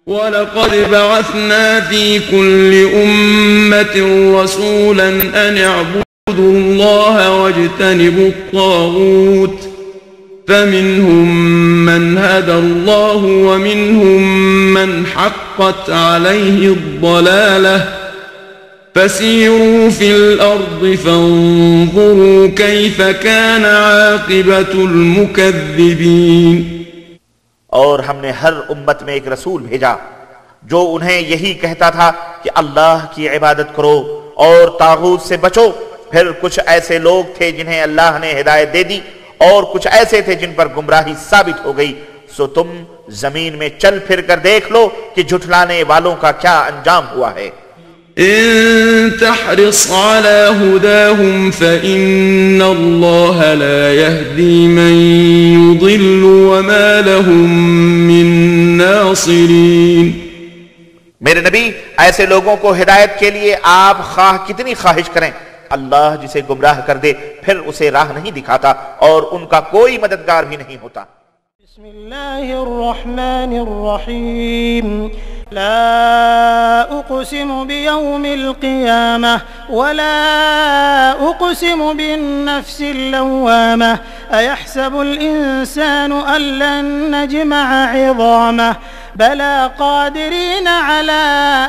وَلَقَدْ بَعَثْنَا فِي كُلِّ أُمَّةٍ رَسُولًا أَنِ اعْبُدُوا اللَّهَ وَاجْتَنِبُوا الطَّاغُوتَ فَمِنْهُمْ مَنْ هَدَى اللَّهُ وَمِنْهُمْ مَنْ حَقَّتْ عَلَيْهِ الضَّلَالَةُ فَسِيرُوا فِي الْأَرْضِ فَانظُرُوا كَيْفَ كَانَ عَاقِبَةُ الْمُكَذِّبِينَ۔ اور ہم نے ہر امت میں ایک رسول بھیجا جو انہیں یہی کہتا تھا کہ اللہ کی عبادت کرو اور طاغوت سے بچو۔ پھر کچھ ایسے لوگ تھے جنہیں اللہ نے ہدایت دے دی اور کچھ ایسے تھے جن پر گمراہی ثابت ہو گئی، سو تم زمین میں چل پھر کر دیکھ لو کہ جھٹلانے والوں کا کیا انجام ہوا ہے۔ إن تحرص على هداهم فإن الله لا يهدي من يضل وما لهم من ناصرين۔ میرے نبی، ایسے لوگوں کو ہدایت کے لیے آپ خواہ کتنی خواہش کریں، اللہ جسے گمراہ کر دے پھر اسے راہ نہیں دکھاتا اور ان کا کوئی مددگار بھی نہیں ہوتا۔ بسم اللہ الرحمن الرحیم۔ لا أقسم بيوم القيامة ولا أقسم بالنفس اللوامة أيحسب الإنسان أن لن نجمع عظامه بلى قادرين على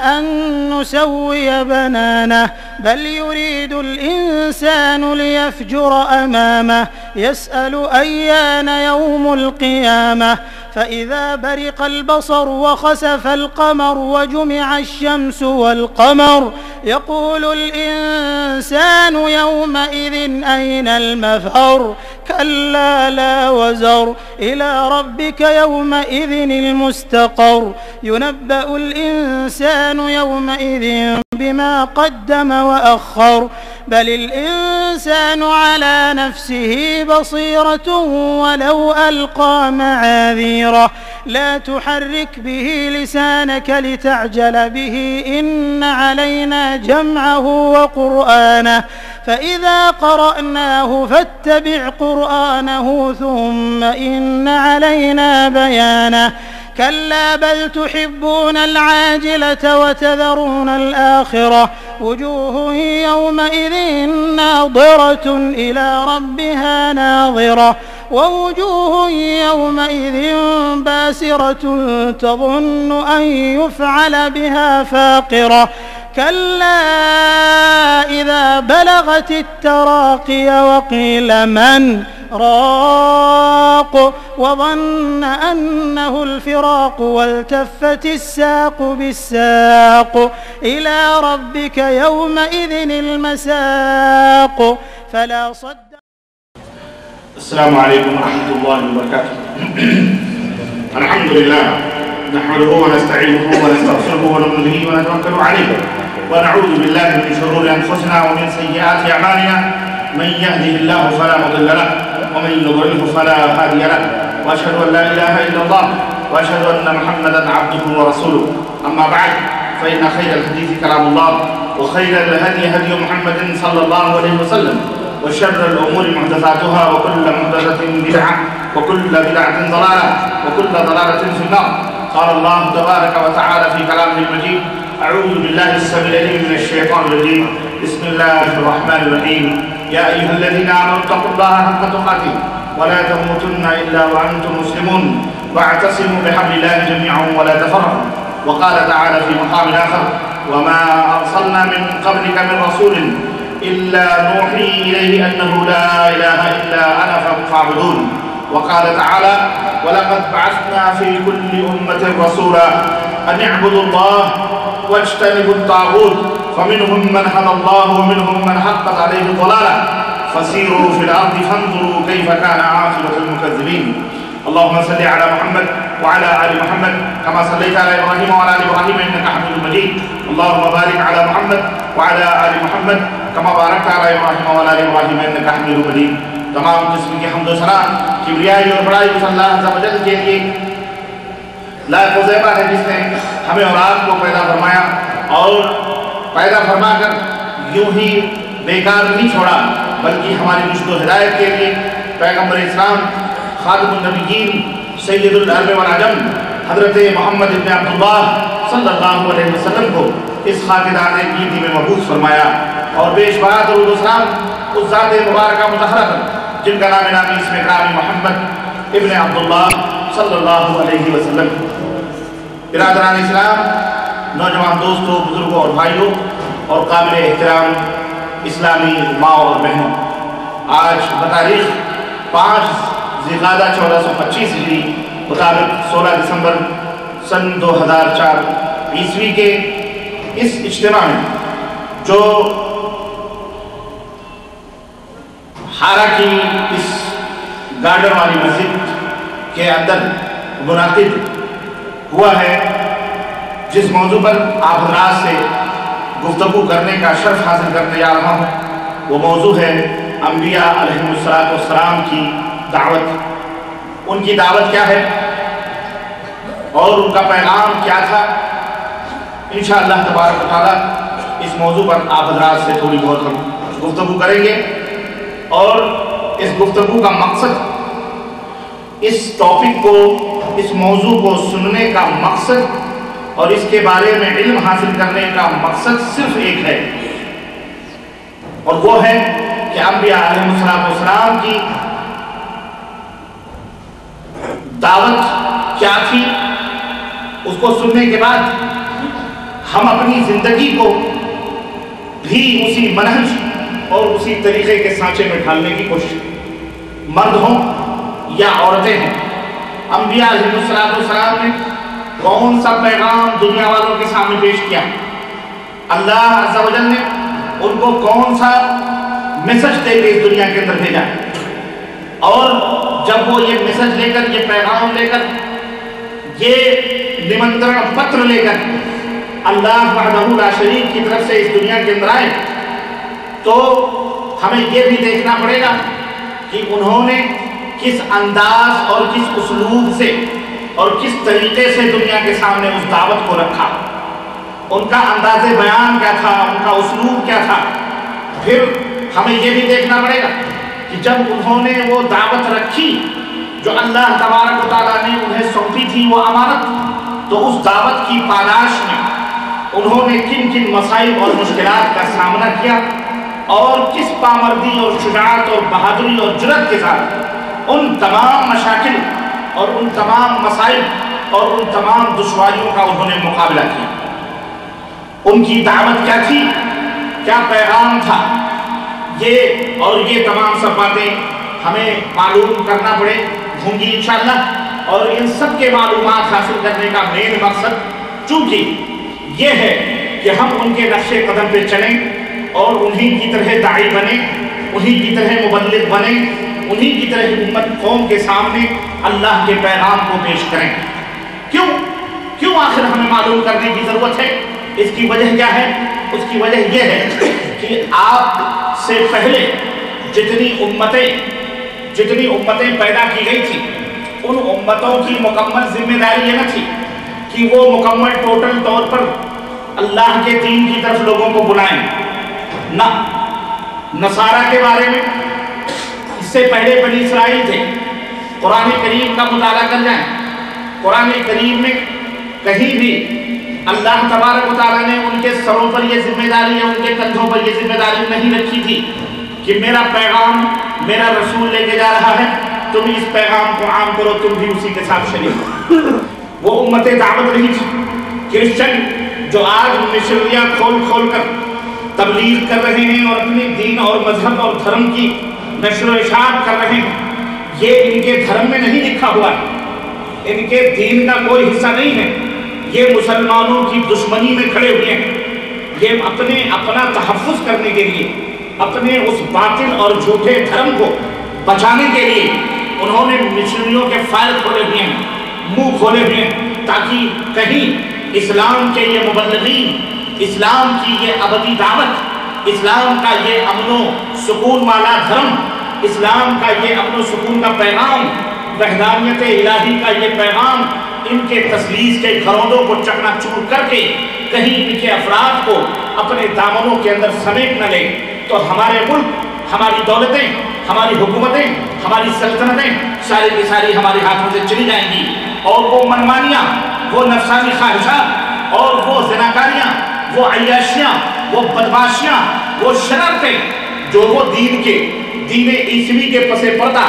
أن نسوي بنانه بل يريد الإنسان ليفجر أمامه يسأل أيان يوم القيامة فإذا برق البصر وخسف القمر وجمع الشمس والقمر يقول الإنسان يومئذ أين المفر كلا لا وزر إلى ربك يومئذ المستقر ينبأ الإنسان يومئذ بما قدم وأخر بل الإنسان على نفسه بصيرة ولو ألقى معاذيره لا تحرك به لسانك لتعجل به إن علينا جمعه وقرآنه فإذا قرأناه فاتبع قرآنه ثم إن علينا بيانه كلا بل تحبون العاجلة وتذرون الآخرة وجوه يومئذ ناظرة إلى ربها ناظرة ووجوه يومئذ باسرة تظن أن يفعل بها فاقرة كلا إذا بلغت التراقي وقيل من راق وظن أنه الفراق والتفت الساق بالساق إلى ربك يومئذ المساق فلا صد. السلام عليكم ورحمة الله وبركاته. الحمد لله نحمده ونستعينه ونستغفره ونؤمن به ونتوكل عليه ونعوذ بالله من شرور أنفسنا ومن سيئات أعمالنا من يهده الله فلا مضل له ومن يضلله فلا هادي له وأشهد أن لا إله إلا الله وأشهد أن محمدا عبده ورسوله أما بعد فإن خير الحديث كلام الله وخير الهدي هدي محمد صلى الله عليه وسلم وشر الأمور محدثاتها وكل محدثة بدعة وكل بدعة ضلالة وكل ضلالة في النار. قال الله تبارك وتعالى في كلامه المجيد أعوذ بالله السميع العليم من الشيطان الرجيم بسم الله الرحمن الرحيم يا أيها الذين آمنوا اتقوا الله حق تقاته ولا تموتن إلا وأنتم مسلمون واعتصموا بحبل الله جميعا ولا تفرقوا. وقال تعالى في مقام آخر وما أرسلنا من قبلك من رسول إلا نوحي إليه أنه لا إله إلا أنا فاعبدون. وقال تعالى ولقد بعثنا في كل أمة رسولا أن اعبدوا الله واجتنبوا الطاغوت فمنهم من هدى الله ومنهم من حقت عليه الضلالة فسيروا في الأرض فانظروا كيف كان عاقبة المكذبين. اللهم صل على محمد وعلى آل محمد كما صليت على إبراهيم وعلى آل إبراهيم إنك حميد مجيد. اللهم بارك على محمد وعلى آل محمد كما باركت على إبراهيم وعلى آل إبراهيم إنك حميد مجيد. تمام قسم کی حمد و ثنا کبریائی اور بڑائی اس اللہ عز و جل کے لیے لائق و زیبا ہے جس نے ہمیں اور آپ کو پیدا فرمایا اور پیدا فرما کر یوں ہی بیکار نہیں چھوڑا بلکہ ہماری رشد و ہدایت کے لیے پیغمبر اسلام خاتم النبیین سید العرب والعجم حضرت محمد ابن عبداللہ صلی اللہ علیہ وسلم کو اس خاکدان گیتی میں مبعوث فرمایا، اور بے شمار درود و سلام اس ذات مبارکہ مطہرہ پر جن کا نام نامی اسم اکرامی محمد ابن عبداللہ صلی اللہ علیہ وسلم۔ برادران اسلام، نوجوان دوستوں، بزرگوں اور بھائیوں اور قابل احترام اسلامی ماں اور بہنوں، آج بتاریخ 5 ذی القعدہ 1425 ہجری مطابق 16 دسمبر سن 2004 عیسوی کے اس اجتماع میں جو ہارا کی اس گارڈن والی مسجد کے اندر منعقد ہوا ہے، جس موضوع پر آپ حضرات سے گفتگو کرنے کا شرف حاصل کرنے جا رہا ہوں، وہ موضوع ہے انبیاء علیہ السلام کی دعوت۔ ان کی دعوت کیا ہے اور ان کا پیغام کیا تھا؟ انشاءاللہ تبارک و تعالیٰ اس موضوع پر آپ حضرات سے تھوڑی بہت ہم گفتگو کریں گے، اور اس گفتگو کا مقصد، اس ٹاپک کو، اس موضوع کو سننے کا مقصد اور اس کے بارے میں علم حاصل کرنے کا مقصد صرف ایک ہے، اور وہ ہے کہ انبیاء علیہ السلام کی دعوت کیا تھی۔ اس کو سننے کے بعد ہم اپنی زندگی کو بھی اسی منہج اور اسی طریقے کے سانچے میں ڈھالنے کی کوشش، مرد ہوں یا عورتیں ہوں۔ انبیاء علیہ السلام نے کون سا پیغام دنیا والوں کے سامنے پیش کیا؟ اللہ عز و جل نے ان کو کون سا میسج دے کے اس دنیا کے اندر بھیجا؟ اور جب وہ یہ میسج لے کر، یہ پیغام لے کر، یہ نمنترن پتر لے کر اللہ وحدہ لا شریک کی طرف سے اس دنیا کے اندر آئے، تو ہمیں یہ بھی دیکھنا پڑے گا کہ انہوں نے کس انداز اور کس اسلوب سے اور کس طریقے سے دنیا کے سامنے اس دعوت کو رکھا۔ ان کا انداز بیان کیا تھا، ان کا اسلوب کیا تھا۔ پھر ہمیں یہ بھی دیکھنا پڑے گا کہ جب انہوں نے وہ دعوت رکھی جو اللہ تبارک و تعالیٰ نے انہیں سونپی تھی، وہ امانت، تو اس دعوت کی پاداش میں انہوں نے کن کن مسائل اور مشکلات کا سامنا کیا، اور کس پامردی اور شجاعت اور بہادری اور جرأت کے ساتھ ان تمام مشاکل اور ان تمام مسائل اور ان تمام دشواریوں کا انہوں نے مقابلہ کیا۔ ان کی دعوت کیا تھی، کیا پیغام تھا، یہ اور یہ تمام سب باتیں ہمیں معلوم کرنا پڑے ہوں گی انشاءاللہ، اور ان سب کے معلومات حاصل کرنے کا مین مقصد چونکہ یہ ہے کہ ہم ان کے نقش قدم پہ چلیں اور انہی کی طرح داعی بنیں، انہی کی طرح مبلغ بنیں، انہی کی طرح امت قوم کے سامنے اللہ کے پیغام کو پیش کریں۔ کیوں آخر ہمیں معلوم کرنے کی ضرورت ہے؟ اس کی وجہ کیا ہے؟ اس کی وجہ یہ ہے کہ آپ سے پہلے جتنی امتیں پیدا کی گئی تھی، ان امتوں کی مکمل ذمہ داری یہ نہ تھی کہ وہ مکمل ٹوٹل طور پر اللہ کے دین کی طرف لوگوں کو بلائیں۔ نہ، نصارہ کے بارے میں اس سے پہلے بنی اسرائیل تھے۔ قرآن کریم کا مطالعہ کر جائیں، قرآن کریم میں کہیں بھی اللہ تبارک و تعالیٰ نے ان کے سروں پر یہ ذمہ داری ہے، ان کے کندھوں پر یہ ذمہ داری نہیں رکھی تھی کہ میرا پیغام میرا رسول لے کے جا رہا ہے، تم اس پیغام کو عام کرو، تم بھی اسی کے ساتھ شریک ہو۔ وہ امت دعوت نہیں تھی۔ کرسچن جو آج مشریاں کھول کر تبلیغ کر رہے ہیں اور اپنے دین اور مذہب اور دھرم کی نشر و اشاعت کر رہے ہیں، یہ ان کے دھرم میں نہیں لکھا ہوا ہے، ان کے دین کا کوئی حصہ نہیں ہے۔ یہ مسلمانوں کی دشمنی میں کھڑے ہوئے ہیں۔ یہ اپنا تحفظ کرنے کے لیے، اپنے اس باطل اور جھوٹے دھرم کو بچانے کے لیے انہوں نے مشنریوں کے فائل کھولے ہوئے ہیں، منہ کھولے ہوئے ہیں، تاکہ کہیں اسلام کے یہ مبلغین، اسلام کی یہ ابدی دعوت، اسلام کا یہ امن و سکون والا دھرم، اسلام کا یہ امن و سکون کا پیغام، وحدانیت الہی کا یہ پیغام ان کے تسلیس کے گھروندوں کو چکنا چور کر کے کہیں ان کے افراد کو اپنے دامنوں کے اندر سمیٹ نہ لے، تو ہمارے ملک، ہماری دولتیں، ہماری حکومتیں، ہماری سلطنتیں ساری کی ساری ہمارے ہاتھوں سے چلی جائیں گی، اور وہ منمانیاں وہ نفسانی خواہشات اور وہ زناکاریاں، وہ عیاشیاں، وہ بدماشیاں، وہ شرارتیں جو وہ دین عیسوی کے پس پردہ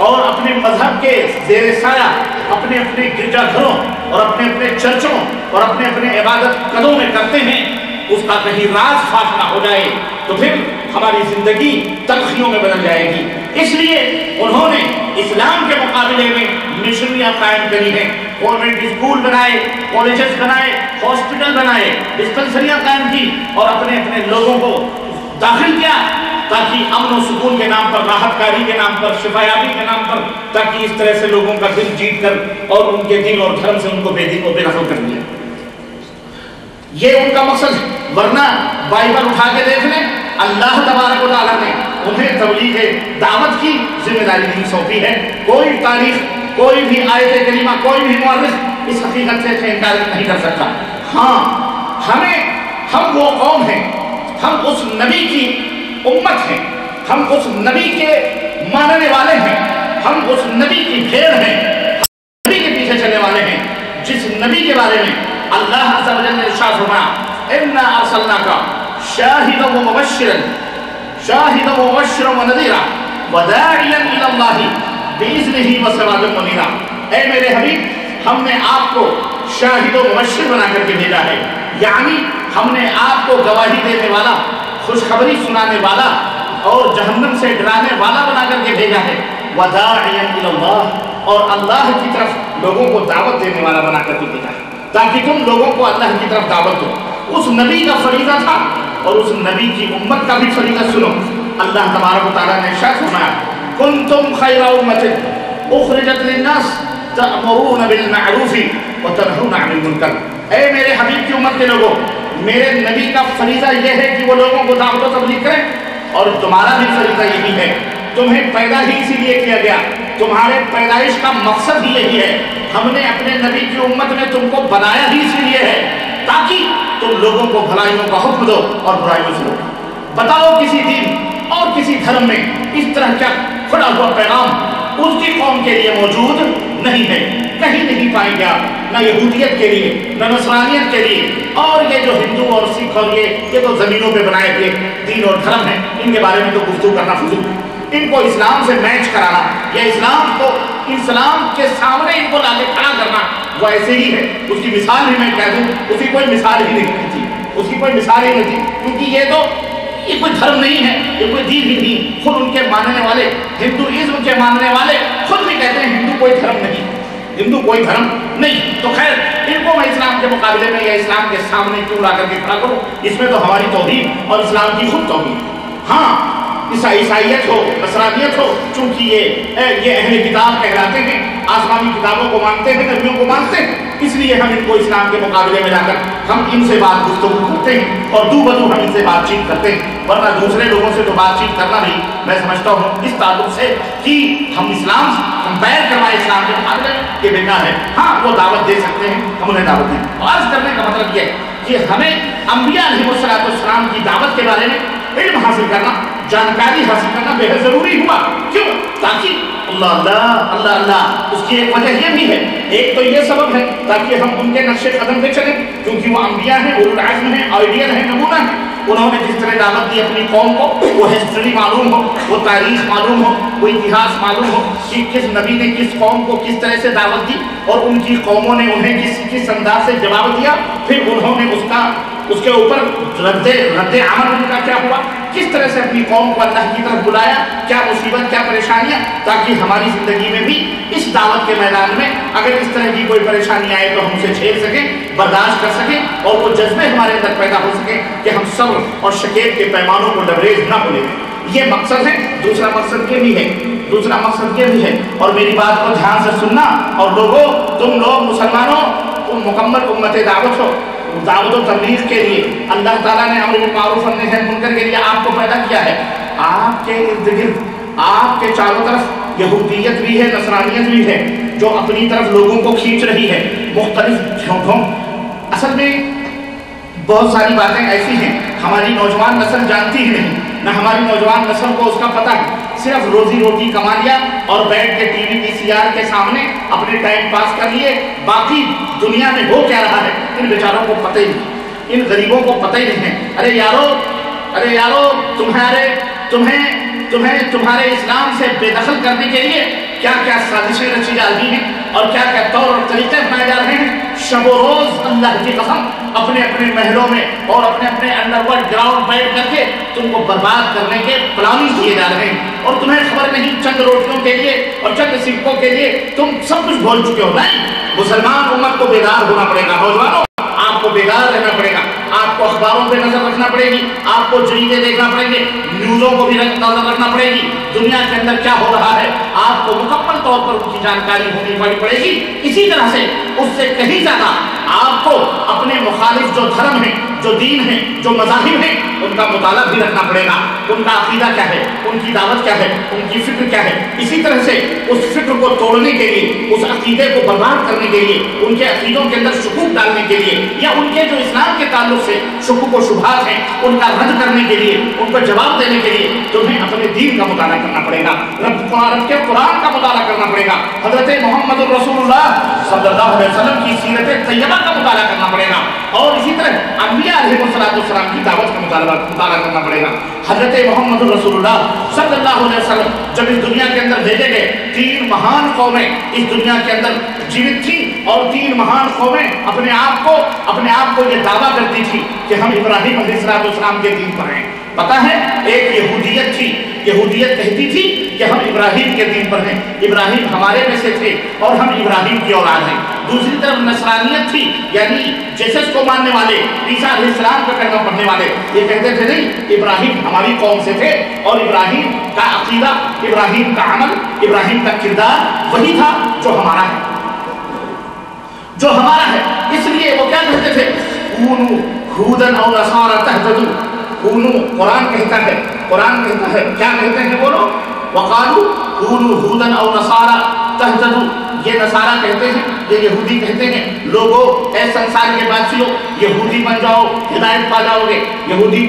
اور اپنے مذہب کے زیر سایہ اپنے اپنے گرجا گھروں اور اپنے اپنے چرچوں اور اپنے اپنے عبادت قدوں میں کرتے ہیں، اس کا کہیں راز فاش نہ ہو جائے تو پھر ہماری زندگی تلخیوں میں بدل جائے گی۔ اس لیے انہوں نے اسلام کے مقابلے میں مشنریاں قائم کری ہیں، گورنمنٹ اسکول بنائے، کالجز بنائے، ہاسپٹل بنائے، ڈسپنسریاں قائم کی اور اپنے اپنے لوگوں کو داخل کیا تاکہ امن و سکون کے نام پر، راحت کاری کے نام پر، شفایابی کے نام پر، تاکہ اس طرح سے لوگوں کا دل جیت کر اور ان کے دین اور دھرم سے ان کو بے دین و بے نفل کر دیا۔ یہ ان کا مقصد ہے، ورنہ بائبل اٹھا کے دیکھ لیں، اللہ تبارک و تعالیٰ نے انہیں تبلیغ دعوت کی ذمہ داری نہیں سونپی ہے۔ کوئی تاریخ، کوئی بھی آیت کریمہ، کوئی بھی مورخ اس حقیقت سے انکار نہیں کر سکتا۔ ہاں، ہم وہ قوم ہیں، ہم اس نبی کی امت ہیں، ہم اس نبی کے ماننے والے ہیں، ہم اس نبی کی بھیڑ ہیں، ہم نبی کے پیچھے چلنے والے ہیں جس نبی کے بارے میں اللہ عز و جل نے ارشاد فرمایا اِنَّا أَرْسَلْنَاكَ شَاهِدًا وَمُبَشِّرًا وَنَذِيرًا وَدَاعِيًا إِلَى اللَّهِ بِإِذْنِهِ وَسِرَاجًا مُنِيرًا۔ اے میرے حبیب، ہم نے آپ کو شاہد و مبشر بنا کر کے بھیجا ہے، یعنی ہم نے آپ کو گواہی دینے والا، خوشخبری سنانے والا اور جہنم سے ڈرانے والا بنا کر کے بھیجا ہے، وَدَاعِيًا إِلَى اللَّهِ، اور اللہ کی طرف لوگوں کو دعوت دینے والا بنا کر کے بھیجا ہے تاکہ تم لوگوں کو اللہ کی طرف دعوت دو۔ اس نبی کا فریضہ تھا اور اس نبی کی امت کا بھی فریضہ سنو۔ اللہ تبارک و تعالیٰ نے ارشاد فرمایا کنتم خیر امۃ اخرجت للناس تأمرون بالمعروف وتنہون عن المنکر۔ اے میرے حبیب کی امت کے لوگوں، میرے نبی کا فریضہ یہ ہے کہ وہ لوگوں کو دعوت و تبلیغ کریں، اور تمہارا بھی فریضہ یہی ہے۔ تمہیں پیدا ہی اسی لیے کیا گیا، تمہارے پیدائش کا مقصد ہی یہی ہے۔ ہم نے اپنے نبی کی امت میں تم کو بنایا ہی اسی لیے ہے تاکہ تم لوگوں کو بھلائیوں کا حکم دو اور برائیوں سے روکو۔ بتاؤ کسی دین اور کسی دھرم میں اس طرح کا کھڑا ہوا پیغام اس کی قوم کے لیے موجود نہیں ہے، کہیں نہیں پائیں گے آپ، نہ یہودیت کے لیے، نہ نصرانیت کے لیے۔ اور یہ جو ہندو اور سکھ اور یہ تو زمینوں پہ بنائے ہوئے دین اور دھرم ہیں، ان کے بارے میں تو گفتگو کرنا فضول ہے۔ ان کو اسلام سے میچ کرانا یا اسلام کے سامنے ان کو لا کے کھڑا کرنا وہ ایسے ہی ہے۔ اس کی مثال بھی میں کہہ دوں، اس کی کوئی مثال ہی نہیں تھی، اس کی کوئی مثال ہی نہیں تھی، کیونکہ یہ کوئی دھرم نہیں ہے، یہ کوئی دین ہی نہیں۔ خود ان کے ماننے والے، ہندوازم کے ماننے والے خود بھی کہتے ہیں ہندو کوئی دھرم نہیں، ہندو کوئی دھرم نہیں۔ تو خیر، ان کو میں اسلام کے مقابلے میں یا اسلام کے سامنے کیوں لا کر کے کھڑا کروں؟ اس میں تو ہماری توحید اور اسلام کی خود توحید۔ ہاں، عیسائیت ہو، نصرانیت ہو، چونکہ یہ اہل کتاب کہلاتے ہیں، آسمانی کتابوں کو مانتے ہیں، نبیوں کو مانتے ہیں، اس لیے ہم ان کو اسلام کے مقابلے میں لا کر ہم ان سے بات گفتگو کرتے ہیں اور دو بدو ہم ان سے بات چیت کرتے ہیں۔ ورنہ دوسرے لوگوں سے تو بات چیت کرنا بھی میں سمجھتا ہوں اس تعلق سے کہ ہم اسلام کمپیئر کروائے اسلام کے مقابلے یہ بیکار ہے۔ ہاں، وہ دعوت دے سکتے ہیں، ہم انہیں دعوت دیں۔ عرض کرنے کا مطلب یہ ہے کہ ہمیں انبیاء علیہ السلام کی دعوت کے بارے میں علم حاصل کرنا، جانکاری حاصل کرنا بے حد ضروری ہوا۔ کیوں؟ تاکہ اللہ اس کی ایک وجہ یہ بھی ہے، ایک تو یہ سبب ہے تاکہ ہم ان کے نقش قدم پہ چلیں، کیونکہ وہ انبیاء ہیں، اولو العزم ہیں، آئیڈیل ہیں، نمونہ ہیں۔ انہوں نے جس طرح دعوت دی اپنی قوم کو، وہ ہسٹری معلوم ہو، وہ تاریخ معلوم ہو، وہ اتہاس معلوم ہو کہ کس نبی نے کس قوم کو کس طرح سے دعوت دی اور ان کی قوموں نے انہیں کس انداز سے جواب دیا، پھر انہوں نے اس کے اوپر رد عمل ان کا کیا ہوا، کس طرح سے اپنی قوم کو اللہ کی طرف بلایا، کیا مصیبت، کیا پریشانیاں، تاکہ ہماری زندگی میں بھی اس دعوت کے میدان میں اگر اس طرح کی کوئی پریشانی آئے تو ہم اسے جھیل سکیں، برداشت کر سکیں اور وہ جذبے ہمارے اندر پیدا ہو سکیں کہ ہم صبر اور شکیب کے پیمانوں کو لبریز نہ بولیں۔ یہ مقصد ہے۔ دوسرا مقصد یہ بھی ہے اور میری بات کو دھیان سے سننا، اور لوگوں، تم لوگ مسلمانوں، تم مکمل امت دعوت ہو، دعوت و تبلیغ کے لیے اللہ تعالیٰ نے امر بالمعروف و نہی عن المنکر کے لیے آپ کو پیدا کیا ہے۔ آپ کے ارد گرد، آپ کے چاروں طرف یہودیت بھی ہے، نصرانیت بھی ہے، جو اپنی طرف لوگوں کو کھینچ رہی ہے مختلف جھونکوں۔ اصل میں بہت ساری باتیں ایسی ہیں ہماری نوجوان نسل جانتی ہی نہیں، نہ ہماری نوجوان نسل کو اس کا پتہ ہے۔ صرف روزی روٹی کما لیا اور بیٹھ کے ٹی وی VCR کے سامنے اپنے ٹائم پاس کر لیے، باقی دنیا میں ہو کیا رہا ہے ان بیچاروں کو پتہ ہی نہیں، ان غریبوں کو پتہ ہی نہیں ہے۔ ارے یارو تمہیں تمہارے اسلام سے بے دخل کرنے کے لیے کیا کیا سازشیں رچی جا رہی ہیں اور کیا کیا طور اور طریقے اپنائے جا رہے ہیں۔ شب و روز اللہ کی قسم اپنے اپنے محلوں میں اور اپنے اپنے انڈر ورلڈ گراؤنڈ بیٹھ کر کے تم کو برباد کرنے کے پلاننگ کیے جا رہے ہیں، اور تمہیں خبر نہیں چند روٹیوں کے لیے اور چند سکوں کے لیے تم سب کچھ بھول چکے ہو۔ نہیں، مسلمان امت کو بیدار ہونا پڑے گا، نوجوانوں آپ کو بیدار رہنا پڑے گا، آپ کو اخباروں پہ نظر رکھنا پڑے گی، آپ کو جریدے دیکھنا پڑیں گے، نیوزوں کو بھی نظر رکھنا پڑے گی، دنیا کے اندر کیا ہو رہا ہے آپ کو مکمل طور پر اس کی جانکاری ہونی پڑے گی۔ اسی طرح سے اس سے کہیں زیادہ آپ کو اپنے مخالف جو دھرم ہیں، جو دین ہیں، جو مذاہب ہیں، ان کا مطالعہ بھی رکھنا پڑے گا، ان کا عقیدہ کیا ہے، ان کی دعوت کیا ہے، ان کی فکر کیا ہے۔ اسی طرح سے اس فکر کو توڑنے کے لیے، اس عقیدے کو برباد کرنے کے لیے، ان کے عقیدوں کے اندر شکوک ڈالنے کے لیے، یا ان کے جو اسلام کے تعلق سے شکوک و شبہات ہیں ان کا رد کرنے کے لیے، ان کو جواب دینے کے لیے تمہیں اپنے دین کا مطالعہ کرنا پڑے گا، رب کے قرآن کا مطالعہ کرنا پڑے گا، حضرت محمد رسول اللہ صلی اللہ علیہ وسلم کی سیرت طیبہ کا مطالعہ کرنا پڑے گا، اور اسی طرح انبیاء علیہ السلام کی دعوت کا مطالعہ کرنا پڑے گا۔ حضرت محمد رسول اللہ صلی اللہ علیہ وسلم جب اس دنیا کے اندر بھیجے گئے، 3 مہان قومیں اس دنیا کے اندر جیوت تھی، اور 3 مہان قومیں اپنے آپ کو یہ دعویٰ کرتی تھی کہ ہم ابراہیم علیہ السلام کے دین پر ہیں۔ پتہ ہے، ایک یہودیت تھی، یہودیت کہتی تھی کہ ہم ابراہیم کے دین پر ہیں، ابراہیم ہمارے میں سے تھے اور ہم ابراہیم کی اولاد ہیں۔ دوسری طرف نصرانیت تھی، یعنی جیسس کو ماننے والے، عیسیٰ علیہ السلام کا کلمہ پڑھنے والے، یہ کہتے تھے نہیں، ابراہیم ہماری قوم سے تھے، اور ابراہیم کا عقیدہ، ابراہیم کا عمل، ابراہیم کا کردار وہی تھا جو ہمارا ہے، جو ہمارا ہے۔ اس لیے وہ کیا کہتے تھے، کونوا ہودن او نصارا تہتدوا، کونوا قرآن کہتا ہے کیا کہتے ہیں وہ لوگ، وقالوا کونوا ہودن او نصارا تہتدوا، یہ نصارہ کہتے ہیں، یہ یہودی کہتے ہیں، لوگوں اے سنسار کے بادشاہوں یہودی بن جاؤ ہدایت پا جاؤ گے، یہودی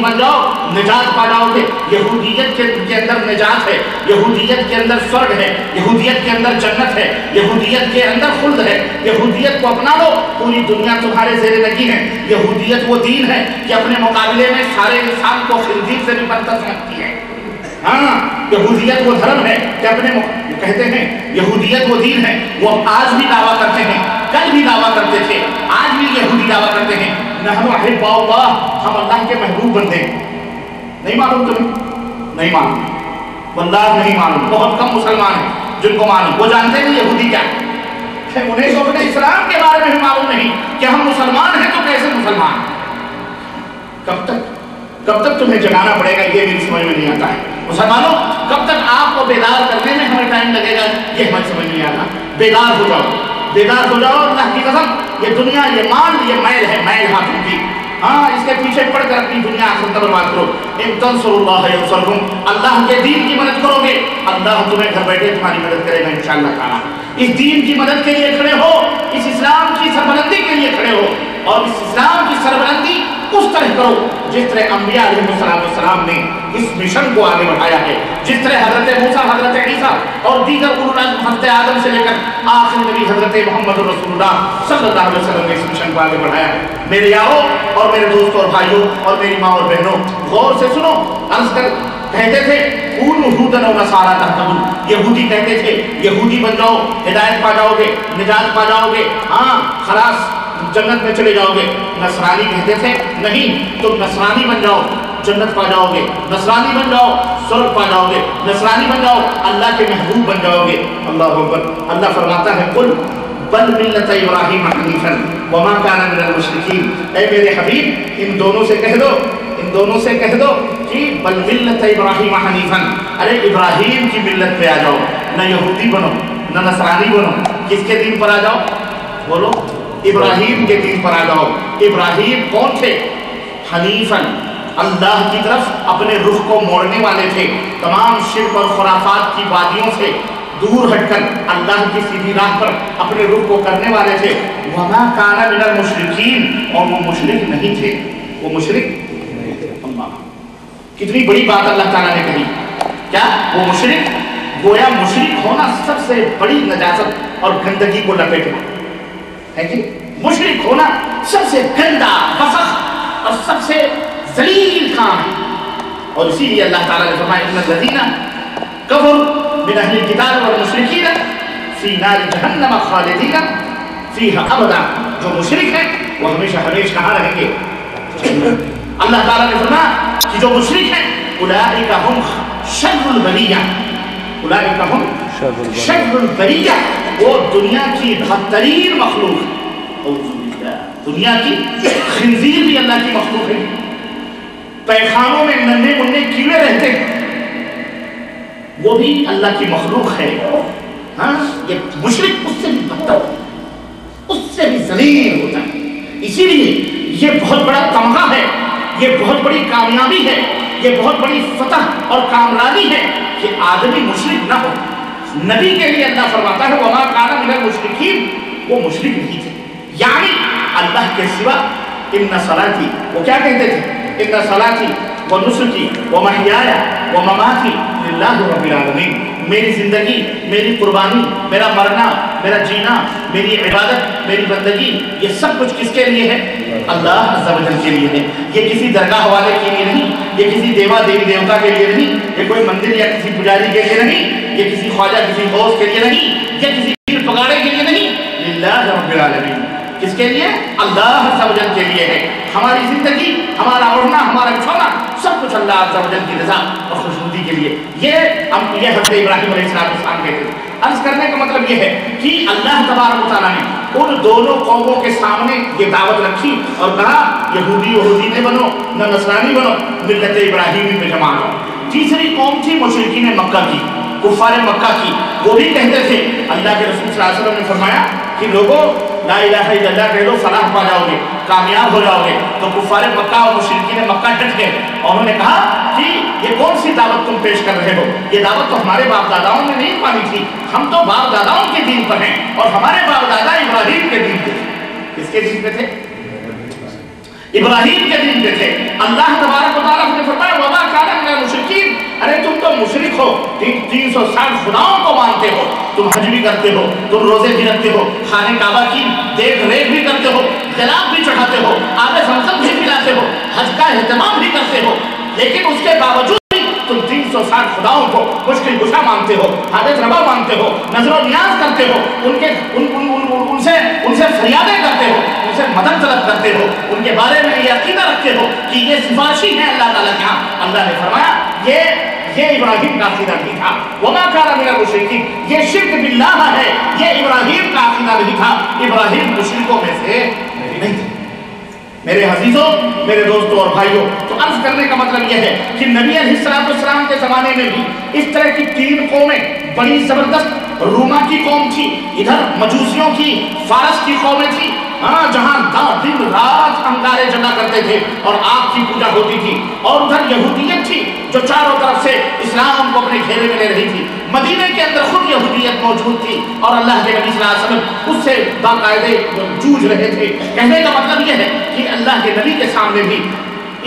بن جاؤ نجات پا جاؤ گے۔ یہودیت کے اندر نجات ہے، یہودیت کے اندر سورگ ہے، یہودیت کے اندر جنت ہے، یہودیت کے اندر خلد ہے، یہودیت کو اپنا لو، پوری دنیا تمہارے زیر لگی ہے۔ یہودیت وہ دین ہے کہ اپنے مقابلے میں سارے انسان کو خنزیر سے بھی بدتر سمجھتی ہے۔ ہاں، یہودیت وہ دھرم ہے کہ کہتے ہیں یہودیت وہ دین ہے، وہ آج بھی دعویٰ کرتے ہیں، کل بھی دعویٰ کرتے تھے، آج بھی یہودی دعویٰ کرتے ہیں نحن احباء اللہ، ہم اللہ کے محبوب بندے ہیں۔ نہیں معلوم تمہیں؟ نہیں معلوم، واللہ نہیں معلوم۔ بہت کم مسلمان ہیں جن کو معلوم، وہ جانتے ہیں یہودی کیا ہے، انہیں تو اپنے اسلام کے بارے میں بھی معلوم نہیں کہ ہم مسلمان ہیں تو کیسے مسلمان ہیں۔ کب تک تمہیں جگانا پڑے گا، یہ میری سمجھ میں نہیں آتا ہے۔ مسلمانوں، کب تک آپ کو بیدار کرنے میں ہمیں ٹائم لگے گا، یہ ہمیں سمجھ نہیں آتا۔ بیدار ہو جاؤ، اللہ کی قسم، یہ دنیا، یہ مال، یہ میل ہے، میل ہاتھوں کی، ہاں، اس کے پیچھے پڑ کر اپنی دنیا آخرت برباد کرو۔ ان تنصروا اللہ ینصرکم، اللہ کے دین کی مدد کرو گے، اللہ تمہیں گھر بیٹھے تمہاری مدد کرے گا انشاءاللہ تعالیٰ۔ اس دین کی مدد کے لیے کھڑے ہو، اس اسلام کی سربلندی کے لیے کھڑے ہو، اور اس اسلام کی سربلندی اس طرح کرو جس طرح انبیاء علیہ السلام نے اس مشن کو آگے بڑھایا ہے، جس طرح حضرت موسیٰ، حضرت عیسیٰ اور دیگر اولو العزم حضرت آدم سے لے کر آخری نبی حضرت محمد رسول اللہ صلی اللہ علیہ وسلم نے اس مشن کو آگے بڑھایا ہے۔ میرے یاروں اور میرے دوستوں اور بھائیوں اور میری ماں اور بہنوں، غور سے سنو، کہتے تھے کونوا ہودن او نصارا تہتدوا، یہودی کہتے تھے یہودی بن جاؤ ہدایت پا جاؤ گے، نجات پا جاؤ گے، ہاں خلاص جنت میں چلے جاؤ گے۔ نصرانی کہتے تھے نہیں، تم نصرانی بن جاؤ جنت پا جاؤ گے، نصرانی بن جاؤ سورگ پا جاؤ گے، نصرانی بن جاؤ اللہ کے محبوب بن جاؤ گے۔ اللہ اکبر، اللہ فرماتا ہے قل بل ملت ابراہیم حنیفا وما کان من المشرکین، اے میرے حبیب ان دونوں سے کہہ دو کہ بل ملت ابراہیم حنیفا، ارے ابراہیم کی ملت پہ آ جاؤ، نہ یہودی بنو نہ نصرانی بنو، کس کے دین پر آ جاؤ؟ بولو، ابراہیم کے دین پر آ جاؤ۔ ابراہیم کون تھے؟ حنیفاً، اللہ کی طرف اپنے رخ کو موڑنے والے تھے، تمام شرک اور خرافات کی وادیوں سے دور ہٹ کر اللہ کی سیدھی راہ پر اپنے رخ کو کرنے والے تھے۔ وما کان من المشرکین، اور وہ مشرک نہیں تھے، وہ مشرک اللہ کتنی بڑی بات اللہ تعالیٰ نے کہی. کیا وہ مشرک گویا مشرک ہونا سب سے بڑی نجاست اور گندگی کو لپیٹ ہے کہ مشرک ہونا سب سے گندا وسخ اور سب سے ذلیل کام ہے. اور اسی لیے اللہ تعالیٰ نے فرمایا ان الذین کفروا من اہل الکتاب والمشرکین فی نار جہنم خالدین فیہا ابدا. جو مشرک ہیں وہ ہمیشہ ہمیشہ کہاں رہیں گے؟ اللہ تعالیٰ نے فرمایا کہ جو مشرک ہیں اولئک ہم شر البریہ، اولئک ہم شر البریہ، وہ دنیا کی بدترین مخلوق ہے. دنیا کی خنزیر بھی اللہ کی مخلوق ہے. پیخانوں میں ننھے منھے کیڑے رہتے ہیں وہ بھی اللہ کی مخلوق ہے. ہاں یہ مشرک اس سے بھی بدتر، اس سے بھی ذلیل ہوتا ہے. اسی لیے یہ بہت بڑا تمغہ ہے، یہ بہت بڑی کامیابی ہے، یہ بہت بڑی فتح اور کامرانی ہے کہ آدمی مشرک نہ ہو. نبی کے لیے اللہ فرماتا ہے وما کان من المشرکین، وہ مشرک نہیں تھے. یعنی اللہ کے سوا ان صلاتی، وہ کیا کہتے تھے؟ ان صلاتی ونسکی ومحیایا ومماتی للہ رب العالمین. میری زندگی، میری قربانی، میرا مرنا، میرا جینا، میری عبادت، میری بندگی، یہ سب کچھ کس کے لیے ہے؟ اللہ عز و جل کے لیے ہے. یہ کسی درگاہ والے کے لیے نہیں، یہ کسی دیوا دیوی دیوتا کے لیے نہیں، یہ کوئی مندر یا کسی پجاری کے لیے نہیں، یہ کسی خواجہ کسی غوث کے لیے نہیں، یہ کسی پیر پگاڑے کے لیے نہیں، للہ رب العالمین. کس کے لیے؟ اللہ عز و جل کے لیے ہے. ہماری زندگی، ہمارا اڑنا، ہمارا چھونا، سب کچھ اللہ عز و جل کی رضا اور خوشنودی کے لیے. یہ حضرت ابراہیم علیہ السلام کہتے ہیں. عرض کرنے کا مطلب یہ ہے کہ اللہ تبارک و تعالیٰ نے ان دونوں قوموں کے سامنے یہ دعوت رکھی اور کہا یہودی نہ بنو، نہ نصرانی بنو، ملت ابراہیمی پہ جمع ہو. تیسری قوم تھی مشرکین مکہ کی، کفار مکہ کی. وہ بھی کہتے تھے، اللہ کے رسول صلی اللہ علیہ وسلم نے فرمایا کہ لوگوں لا الہ الا اللہ کہہ لو فلاح پا جاؤ گے، کامیاب ہو جاؤ گے. تو کفار مکہ اور مشرکین مکہ ڈٹ گئے اور انہوں نے کہا کہ یہ کون سی دعوت تم پیش کر رہے ہو؟ یہ دعوت تو ہمارے باپ داداؤں نے نہیں پانی تھی، ہم تو باپ داداؤں کے دین پر ہیں اور ہمارے باپ دادا ابراہیم کے دین پہ تھے. کس کے دین پہ تھے؟ ابراہیم کے دین پہ تھے. اللہ تبارک و تعالیٰ نے فرمایا وما کان من المشرکین. ارے تم تو مشرک ہو، 360 خداؤں کو مانتے ہو، تم حج بھی کرتے ہو، تم روزے بھی رکھتے ہو، خانہ کعبہ کی دیکھ ریکھ بھی کرتے ہو، جلاب بھی چڑھاتے ہو، آب زمزم بھی پلاتے ہو، حج کا اہتمام بھی کرتے ہو، لیکن اس کے باوجود بھی تم 360 خداؤں کو مشکل کشا مانتے ہو، حاجت روا مانتے ہو، نظر و نیاز کرتے ہو، ان سے فریادیں کرتے ہو، ان سے مدد طلب کرتے ہو، ان کے بارے میں یہ عقیدہ رکھتے ہو کہ یہ سفارشی ہیں اللہ تعالیٰ کے ہاں. اللہ نے فرمایا یہ ابراہیم کا عقیدہ نہیں تھا. وما کان من المشرکین، یہ شرک باللہ ہے، یہ ابراہیم کا عقیدہ نہیں تھا. ابراہیم مشرکوں میں سے نہیں تھے. میرے عزیزوں، میرے دوستوں اور بھائیوں، تو عرض کرنے کا مطلب یہ ہے کہ نبی علیہ السلام کے زمانے میں بھی اس طرح کی 3 قومیں بڑی زبردست، روما کی قوم تھی، ادھر مجوسیوں کی، فارس کی قومیں تھی، جہاں دن رات انگارے جلا کرتے تھے اور آگ کی پوجا ہوتی تھی. اور ادھر یہودیت تھی جو چاروں طرف سے اسلام کو اپنے گھیرے میں لے رہی تھی. مدینے کے اندر خود یہودیت موجود تھی اور اللہ کے نبی صلی اللہ علیہ وسلم اس سے باقاعدے جوجھ رہے تھے. کہنے کا مطلب یہ ہے کہ اللہ کے نبی کے سامنے بھی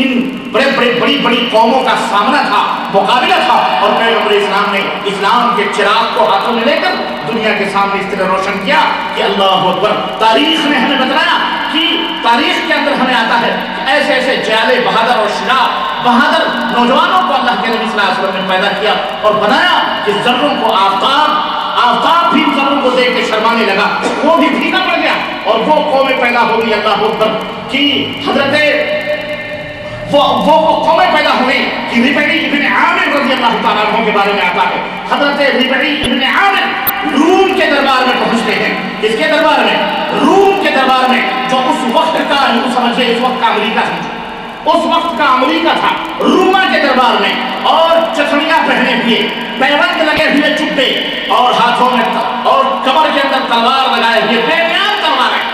ان بڑی قوموں کا سامنا تھا، مقابلہ تھا، اور پیغمبر اسلام نے اسلام کے چراغ کو ہاتھوں میں لے کر دنیا کے سامنے اس طرح روشن کیا کہ اللہ اکبر. تاریخ نے ہمیں بتایا کہ تاریخ کے اندر ہمیں آتا ہے کہ ایسے ایسے جیالے بہادر اور شجاع بہادر نوجوانوں کو اللہ کے نبی صلی اللہ علیہ وسلم نے پیدا کیا اور بنایا کہ ذروں کو آفتاب بھی ذروں کو دیکھ کے شرمانے لگا، وہ بھی پھیکا پڑ گیا اور وہ قومیں پیدا ہو گئی. اللہ اکبر کہ وہ قومیں پیدا ہوئی کہ ربعی ابن عامر رضی اللہ تعالیٰ عنہ کے بارے میں آتا ہے. حضرت ربعی ابن عامر روم کے دربار میں پہنچتے ہیں. کس کے دربار میں؟ روم کے دربار میں، جو اس وقت کا سمجھے، اس وقت کا امریکہ سمجھے، اس وقت کا امریکہ تھا. روما کے دربار میں، اور چچڑیاں پہنے ہوئے، پیوند لگے ہوئے چپے، اور ہاتھوں میں اور کمر کے اندر تلوار لگائے ہوئے، بے نیام تلواریں.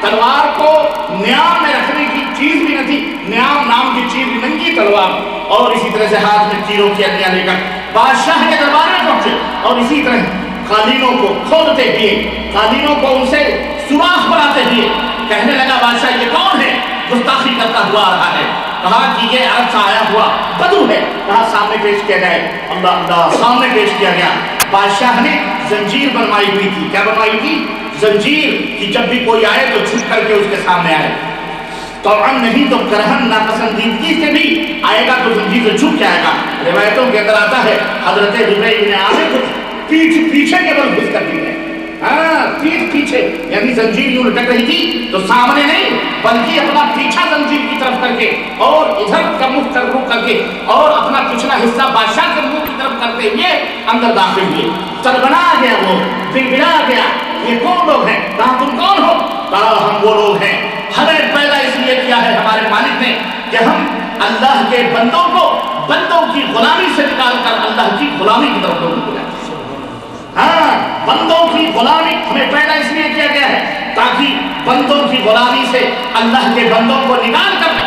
تلوار کو نیام میں رکھنے کی چیز بھی نہ تھی، نیام نام کی چیز بھی، ننگی تلوار. اور اسی طرح سے ہاتھ میں تیروں کی اڈیاں لے کر بادشاہ کے دربار میں پہنچے اور اسی طرح قالینوں کو کھودتے ہوئے، قالینوں کو ان سے سوراخ بناتے ہوئے کہنے لگا بادشاہ یہ کون ہے گستاخی کرتا ہوا آ رہا ہے. کہا کہ یہ عرب سے آیا ہوا بدو ہے، کہا سامنے پیش کیا جائے، اللہ اللہ سامنے پیش کیا گیا۔ بادشاہ نے زنجیر بنوائی ہوئی تھی، کیا بنوائی تھی؟ زنجیر، کہ جب بھی کوئی آئے تو جھک کر کے اس کے سامنے آئے، طبعاً نہیں تو کرہن ناپسندیدگی سے بھی آئے گا تو زنجیر سے جھک کے آئے گا۔ روایتوں کے اندر آتا ہے حضرت ربیع بن عامر کو پیچھے کے بل گھس کر دی ہے، پیچھے، یعنی زنجیر یوں لٹک رہی تھی تو سامنے نہیں بلکہ اپنا پیچھا زنجیر کی طرف کر کے اور ادھر کا منہ کر رو کر کے اور اپنا پچھلا حصہ بادشاہ کے منہ کی طرف کرتے ہوئے اندر داخل ہوئے۔ سربنا گیا، وہ بڑبڑا گیا، یہ کون لوگ ہیں؟ کہا تم کون ہو؟ کہا ہم وہ لوگ ہیں، ہمیں پیدا اس لیے کیا ہے ہمارے مالک نے کہ ہم اللہ کے بندوں کو بندوں کی غلامی سے نکال کر اللہ کی غلامی کی طرف لوگوں کو لائیں۔ ہاں، بندوں کی غلامی ہمیں پیدا اس لیے کیا گیا ہے تاکہ بندوں کی غلامی سے اللہ کے بندوں کو نکال کر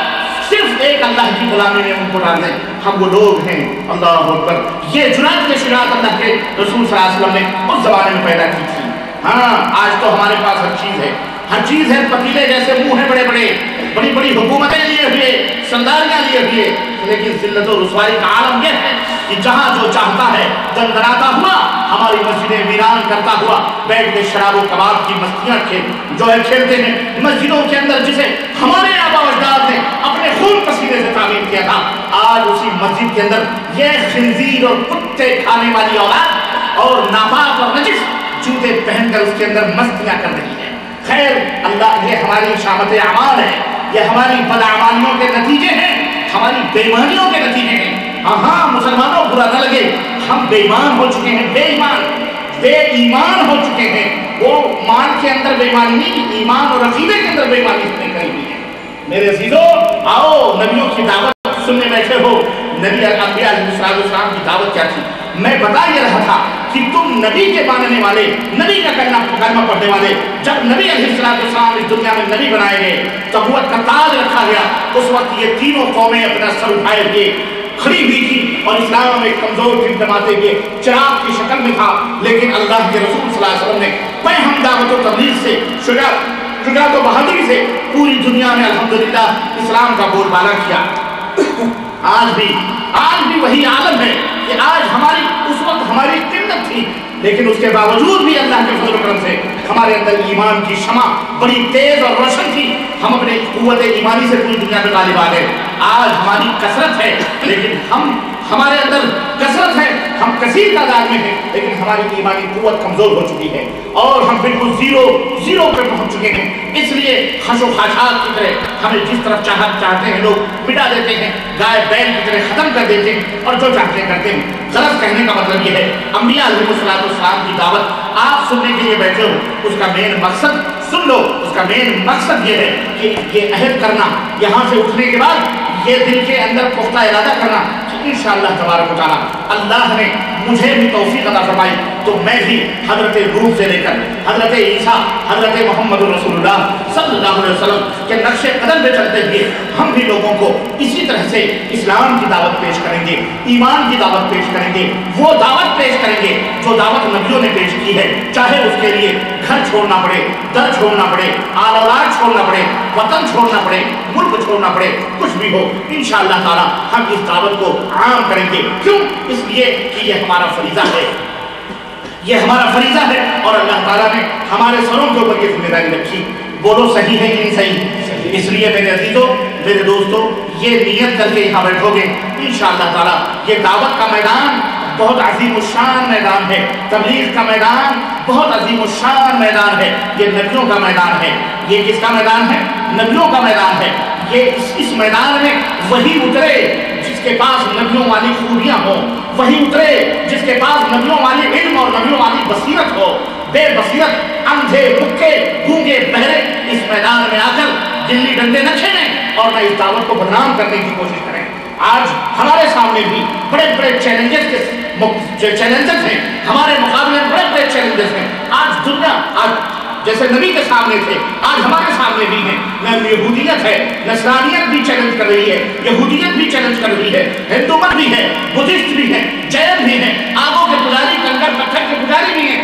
صرف ایک اللہ کی غلامی میں ان کو ڈال دیں۔ ہم وہ لوگ ہیں، اللہ اکبر۔ یہ جرات کے شرات اللہ کے رسول صلی اللہ علیہ وسلم نے اس زمانے میں پیدا کی تھی۔ ہاں، آج تو ہمارے پاس ہر چیز ہے، ہر چیز ہے، پتیلے جیسے منہ ہیں بڑے بڑے، بڑی بڑی حکومتیں لیے ہوئے، سرداریاں لیے ہوئے، لیکن ذلت و رسوائی کا عالم یہ ہے کہ جہاں جو چاہتا ہے دندراتا ہوا ہماری مسجدیں ویران کرتا ہوا بیٹھ کے شراب و کباب کی مستیاں کھیلتے ہیں مسجدوں کے اندر، جسے ہمارے آبا و اجداد نے اپنے خون پسینے سے تعمیر کیا تھا، آج اسی مسجد کے اندر یہ خنزیر اور کتے کھانے والی اولاد اور ناپاک اور نجس جوتے پہن کر اس کے اندر مستیاں کر رہی ہے۔ خیر اللہ، یہ ہماری شامت اعمال ہے، یہ ہماری بدعمالیوں کے نتیجے ہیں، ہماری بے ایمانیوں کے نتیجے ہیں۔ ہاں، مسلمانوں برا نہ لگے، ہم بے ایمان ہو چکے ہیں، بے ایمان ہو چکے ہیں۔ وہ مان کے اندر بے ایمانی نہیں، ایمان اور عقیدے کے اندر بے ایمانی اس نے کری ہوئی ہے۔ میرے عزیزو، آؤ نبیوں کی دعوت سننے بیٹھے ہو۔ نبی انبیاء علیہ السلام کی دعوت کیا تھی؟ میں بتا یہ رہا تھا کہ تم نبی کے ماننے والے، نبی کا کلمہ پڑھنے والے، جب نبی علیہ السلام اس دنیا میں نبی بنائے گئے، نبوت کا تاج رکھا گیا، اس وقت یہ تینوں قومیں اپنا سر اٹھائے ہوئے کھڑی ہوئی تھی اور اسلام میں کمزور ٹمٹماتے ہوئے چراغ کی شکل میں تھا، لیکن اللہ کے رسول صلی اللہ علیہ وسلم نے پیغام دعوت و تبلیغ سے، شجاعت و بہادری سے پوری دنیا میں الحمدللہ اسلام کا بول بالا کیا۔ آج بھی وہی عالم ہے کہ آج اس وقت ہماری قلت تھی، لیکن اس کے باوجود بھی اللہ کے فضل و کرم سے ہمارے اندر ایمان کی شمع بڑی تیز اور روشن تھی، ہم اپنے قوت ایمانی سے پوری دنیا میں غالب آ گئے۔ آج ہماری کثرت ہے، لیکن ہمارے اندر کثرت ہے، ہم کثیر تعداد میں ہیں، لیکن ہماری ایمانی قوت کمزور ہو چکی ہے اور ہم بالکل زیرو پہ پہنچ چکے ہیں۔ اس لیے خش و خاشاک کی طرح ہمیں جس طرف چاہتے ہیں لوگ مٹا دیتے ہیں، گائے بیل کی طرح ختم کر دیتے ہیں اور جو چاہتے ہیں کرتے ہیں۔ غلط کہنے کا مطلب یہ ہے انبیاء علیہ السلام کی دعوت آپ سننے کے لیے بیٹھے ہو، اس کا مین مقصد سن لو، اس کا مین مقصد یہ ہے کہ یہ عہد کرنا، یہاں سے اٹھنے کے بعد یہ دل کے اندر پختہ ارادہ کرنا کہ انشاءاللہ تبارک و تعالیٰ اللہ نے مجھے بھی توفیق عطا فرمائی تو میں بھی حضرت روح سے لے کر حضرت عیسیٰ، حضرت محمد رسول اللہ صلی اللہ علیہ وسلم کے نقش قدم پہ چلتے ہوئے ہم بھی لوگوں کو اسی طرح سے اسلام کی دعوت پیش کریں گے، ایمان کی دعوت پیش کریں گے، وہ دعوت پیش کریں گے جو دعوت نبیوں نے پیش کی ہے، چاہے اس کے لیے گھر چھوڑنا پڑے، در چھوڑنا پڑے، آل اولاد چھوڑنا پڑے، وطن چھوڑنا پڑے، ملک چھوڑنا پڑے، کچھ بھی ہو، انشاءاللہ تعالی ہم اس دعوت کو عام کریں گے۔ کیوں؟ اس لیے کہ یہ ہمارا فریضہ ہے، یہ ہمارا فریضہ ہے اور اللہ تعالیٰ نے ہمارے سروں کے اوپر یہ ذمہ داری رکھی۔ بولو صحیح ہے کہ نہیں صحیح؟ اس لیے میرے عزیزوں، میرے دوستوں، یہ نیت کر کے یہاں بیٹھو گے انشاءاللہ تعالیٰ یہ دعوت کا میدان بہت عظیم الشان میدان ہے، تبلیغ کا میدان بہت عظیم الشان میدان ہے، یہ نبیوں کا میدان ہے۔ یہ کس کا میدان ہے؟ نبیوں کا میدان ہے۔ یہ اس میدان میں وہی اترے جس کے پاس نبیوں والی خوبیاں ہوں، وہی اترے جس کے پاس نبیوں والی علم اور نبیوں والی بصیرت ہو۔ بے بصیرت، اندھے، مکے، گونگے، بہرے اس میدان میں آ کر گلی ڈنڈے نہ کھیلیں اور نہ اس دعوت کو بدنام کرنے کی کوشش کریں۔ آج ہمارے سامنے بھی بڑے بڑے چیلنجز ہیں، ہمارے مقابلے میں بڑے بڑے چیلنجز ہیں۔ آج دنیا جیسے نبی کے سامنے تھے، آج ہمارے سامنے بھی ہیں۔ یہودیت ہے، نصرانیت بھی چیلنج کر رہی ہے، یہودیت بھی چیلنج کر رہی ہے، ہندو مت بھی ہے، بدھسٹ بھی ہے، جین بھی ہیں، آگوں کے پجاری، کنکر پتھر کے پجاری بھی ہیں۔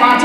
5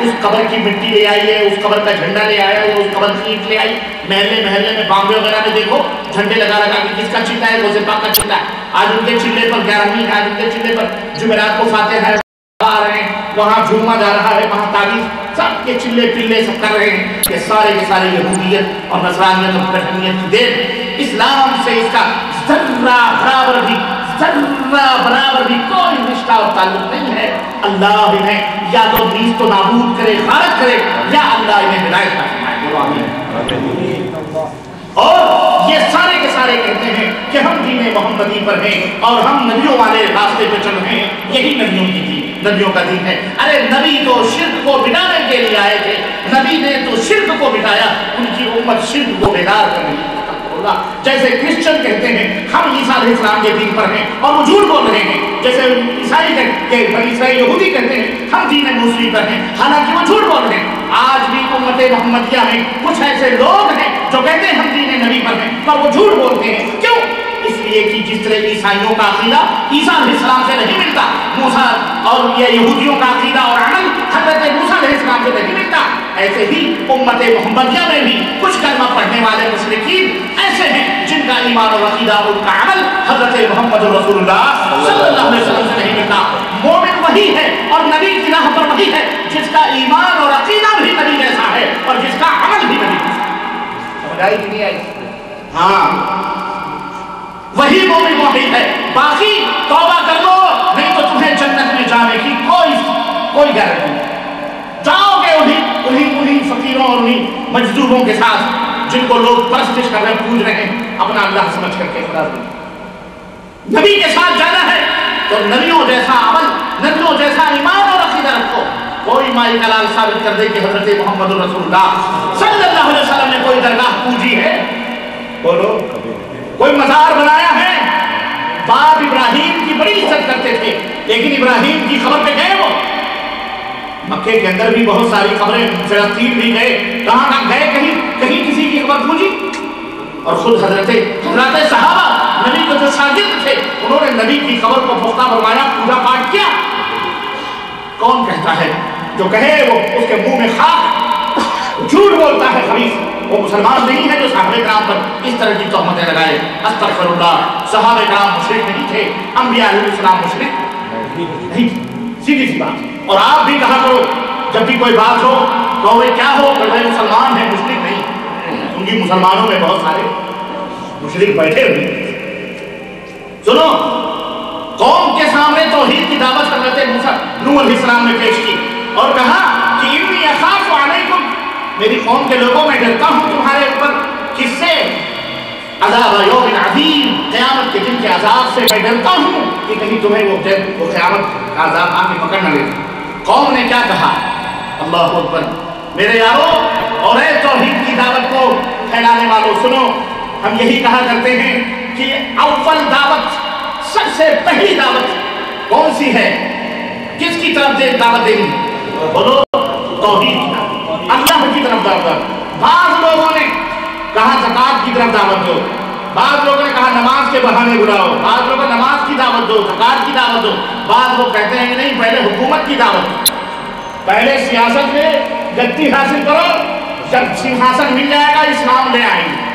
اس قبر کی مٹی لے آئیے، اس قبر کا جھنڈا لے آئے، اس قبر کی اینٹ لے آئی. محلے میں بامبے وغیرہ میں دیکھو جھنڈے لگا کے کس کا چلہ ہے؟ غوث پاک کا چلہ ہے. آج ان کے چلے پر 11ویں، آج ان کے چلے پر جمعرات کو فاتحہ آ رہے ہیں، وہاں جھوما جا رہا ہے، وہاں تعریف، سب کے چلے پلے سب کر رہے ہیں. یہ سارے کے سارے یہودیت اور نصرانیت اور برہمیت کی دین. اسلام سے اس کا ذرہ برابر بھی کوئی رشتہ اور تعلق نہیں ہے. اللہ انہیں یا تو نیست و نابود کرے، غارت کرے، یا اللہ انہیں ہدایت کا فرمائے. بولو آمین. اور یہ سارے کے سارے کہتے ہیں کہ ہم دین محمدی پر ہیں اور ہم نبیوں والے راستے پہ چل رہے ہیں. یہی نبیوں کی دین، نبیوں کا دین ہے. ارے نبی تو شرک کو مٹانے کے لیے آئے تھے، نبی نے تو شرک کو مٹایا، ان کی امت شرک کو بیدار کر رہی ہے. جیسے کرسچن کہتے ہیں ہم عیسیٰ علیہ السلام کے دین پر ہیں اور وہ جھوٹ بول رہے ہیں. جیسے عیسائی یہودی کہتے ہیں ہم دین موسوی پر ہیں، حالانکہ وہ جھوٹ بول رہے ہیں. آج بھی امت محمدیہ میں کچھ ایسے لوگ ہیں جو کہتے ہیں ہم دین نبی پر ہیں، پر وہ جھوٹ بولتے ہیں. کیوں؟ اس لیے کہ جس طرح عیسائیوں کا عقیدہ عیسیٰ علیہ السلام سے نہیں ملتا، موسیٰ اور یہ یہودیوں کا عقیدہ اور عمل حضرت موسیٰ علیہ السلام سے نہیں ملتا، ایسے ہی امت محمدیہ میں بھی کچھ کلمہ پڑھنے والے مشرکین ایسے ہیں جن کا ایمان اور عقیدہ اور ان کا عمل حضرت محمد رسول اللہ صلی اللہ علیہ وسلم سے نہیں ملتا. مومن وہی ہے اور نبی کی راہ پر وہی ہے جس کا ایمان اور عقیدہ بھی نبی جیسا ہے اور جس کا عمل بھی نبی جیسا ہے. سمجھ آئی کہ نہیں آئی؟ ہاں، وہی مومن وہی ہے. باقی توبہ کر لو نہیں تو تمہیں جنت میں جانے کی کوئی گارنٹی نہیں. جاؤ گے انہی فقیروں اور انہی مجذوبوں کے ساتھ جن کو لوگ پرستش کر رہے ہیں، پوج رہے ہیں اپنا اللہ سمجھ کر کے. نبی کے ساتھ جانا ہے تو نبیوں جیسا عمل، نبیوں جیسا ایمان اور عقیدہ رکھو. کوئی مائی کا لال ثابت کر دے کہ حضرت محمد رسول اللہ صلی اللہ علیہ وسلم نے کوئی درگاہ پوجی ہے؟ بولو. کوئی مزار بنایا ہے؟ باپ ابراہیم کی بڑی عزت کرتے تھے، لیکن ابراہیم کی خبر پہ گئے وہ؟ مکے کے اندر بھی بہت ساری خبریں، فلسطین بھی گئے، کہاں گئے، کہیں کسی کی خبر پوچھی؟ اور خود حضرت صحابہ نبی کو جو شاگرد تھے انہوں نے نبی کی خبر کو پختہ فرمایا، پوجا پاٹ کیا. کون کہتا ہے؟ جو کہے وہ اس کے منہ میں خاک، جھوٹ بولتا ہے خبیث. وہ مسلمان نہیں ہے جو صحابہ کرام پر اس طرح کی تہمتیں لگائے. استغفر اللہ. صحابہ کرام مشرک نہیں تھے، انبیاء علیہ السلام مشرک نہیں تھے. سیدھی سی بات. اور آپ بھی کہا کرو جب بھی کوئی بات ہو تو وہ کیا ہو کہ وہ مسلمان ہیں، مشرک نہیں. ان کی مسلمانوں میں بہت سارے مشرک بیٹھے ہوئے. سنو، قوم کے سامنے توحید کی دعوت حضرت نوح علیہ السلام نے پیش کی اور کہا کہ انی اخاف علیکم، میری قوم کے لوگوں میں ڈرتا ہوں تمہارے اوپر. کس سے؟ عذاب یوم عظیم، قیامت کے دن کے عذاب سے میں ڈرتا ہوں کہ کہیں تمہیں وہ قیامت کا عذاب آ کے پکڑ نہ لے. قوم نے کیا کہا؟ اللہ اکبر. میرے یارو اور اے توحید کی دعوت کو پھیلانے والوں، سنو، ہم یہی کہا کرتے ہیں کہ اول دعوت، سب سے پہلی دعوت کون سی ہے؟ کس کی طرف دعوت دینی؟ بولو، توحید کی طرف، اللہ کی طرف دعوت. بعض لوگوں نے کہا زکات کی طرف دعوت دو، بعض لوگوں نے کہا نماز کے بہانے بلاؤ، بعض لوگوں نے نماز کی دعوت دو، زکات کی دعوت دو. بعض لوگ کہتے ہیں کہ نہیں، پہلے حکومت کی دعوت، پہلے سیاست میں گدی حاصل کرو، جب سنہاسن مل جائے گا اسلام لے آئیں گے.